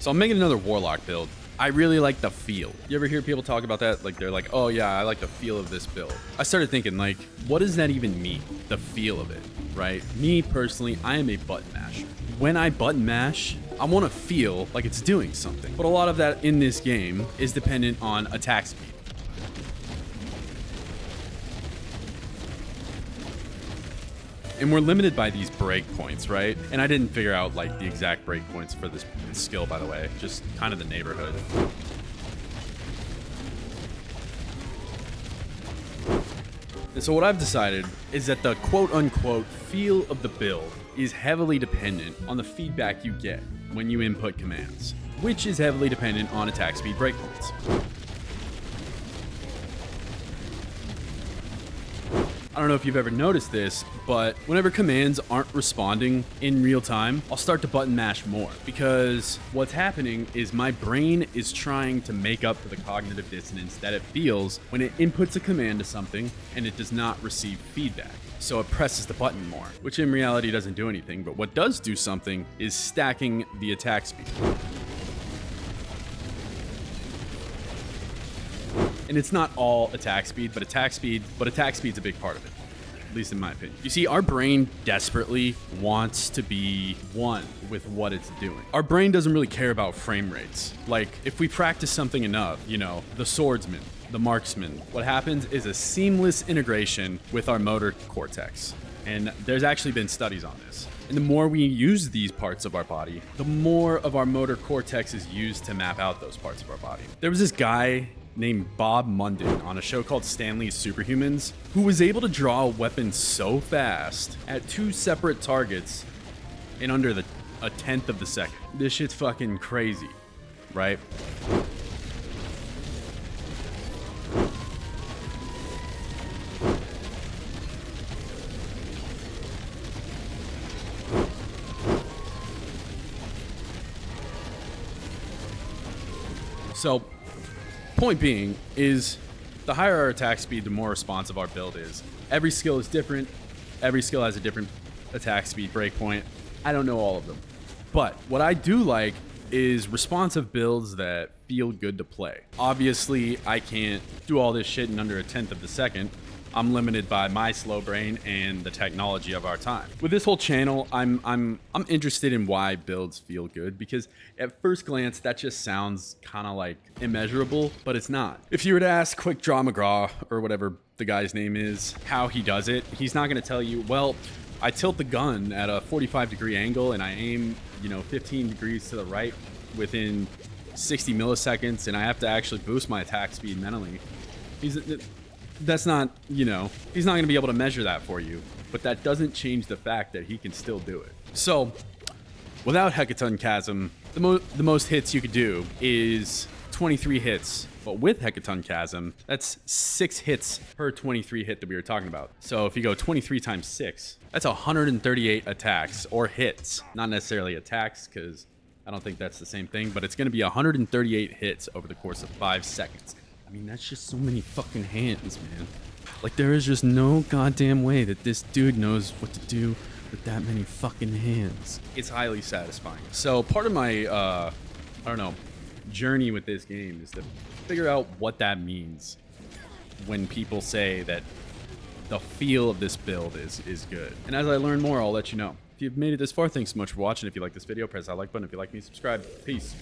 So I'm making another Warlock build. I really like the feel. You ever hear people talk about that? Like they're like, oh yeah, I like the feel of this build. I started thinking like, what does that even mean? The feel of it, right? Me personally, I am a button masher. When I button mash, I want to feel like it's doing something. But a lot of that in this game is dependent on attack speed. And we're limited by these breakpoints, right? And I didn't figure out like the exact breakpoints for this skill, by the way, just kind of the neighborhood. And so what I've decided is that the quote unquote feel of the build is heavily dependent on the feedback you get when you input commands, which is heavily dependent on attack speed breakpoints. I don't know if you've ever noticed this, but whenever commands aren't responding in real time, I'll start to button mash more because what's happening is my brain is trying to make up for the cognitive dissonance that it feels when it inputs a command to something and it does not receive feedback. So it presses the button more, which in reality doesn't do anything, but what does do something is stacking the attack speed. And it's not all attack speed, but attack speed's a big part of it, at least in my opinion. You see, our brain desperately wants to be one with what it's doing. Our brain doesn't really care about frame rates. Like, if we practice something enough, you know, the swordsman, the marksman, what happens is a seamless integration with our motor cortex. And there's actually been studies on this. And the more we use these parts of our body, the more of our motor cortex is used to map out those parts of our body. There was this guy named Bob Munden on a show called Stanley's Superhumans who was able to draw a weapon so fast at two separate targets in under a tenth of the second. This shit's fucking crazy, right? So, point being is the higher our attack speed, the more responsive our build is. Every skill is different. Every skill has a different attack speed breakpoint. I don't know all of them. But what I do like is responsive builds that feel good to play. Obviously, I can't do all this shit in under a tenth of the second. I'm limited by my slow brain and the technology of our time. With this whole channel, I'm interested in why builds feel good, because at first glance that just sounds kind of like immeasurable, but it's not. If you were to ask Quick Draw McGraw or whatever the guy's name is how he does it, he's not going to tell you, well, I tilt the gun at a 45-degree angle and I aim, 15 degrees to the right within 60 milliseconds, and I have to actually boost my attack speed mentally. That's not, he's not going to be able to measure that for you, but that doesn't change the fact that he can still do it. So, without Hecaton Chasm, the most hits you could do is 23 hits, but with Hecaton Chasm, that's 6 hits per 23 hit that we were talking about. So if you go 23 times 6, that's 138 attacks, or hits, not necessarily attacks, because I don't think that's the same thing, but it's going to be 138 hits over the course of 5 seconds. I mean, that's just so many fucking hands, man. Like, there is just no goddamn way that this dude knows what to do with that many fucking hands. It's highly satisfying. So part of my, journey with this game is to figure out what that means when people say that the feel of this build is good. And as I learn more, I'll let you know. If you've made it this far, thanks so much for watching. If you like this video, press that like button. If you like me, subscribe. Peace.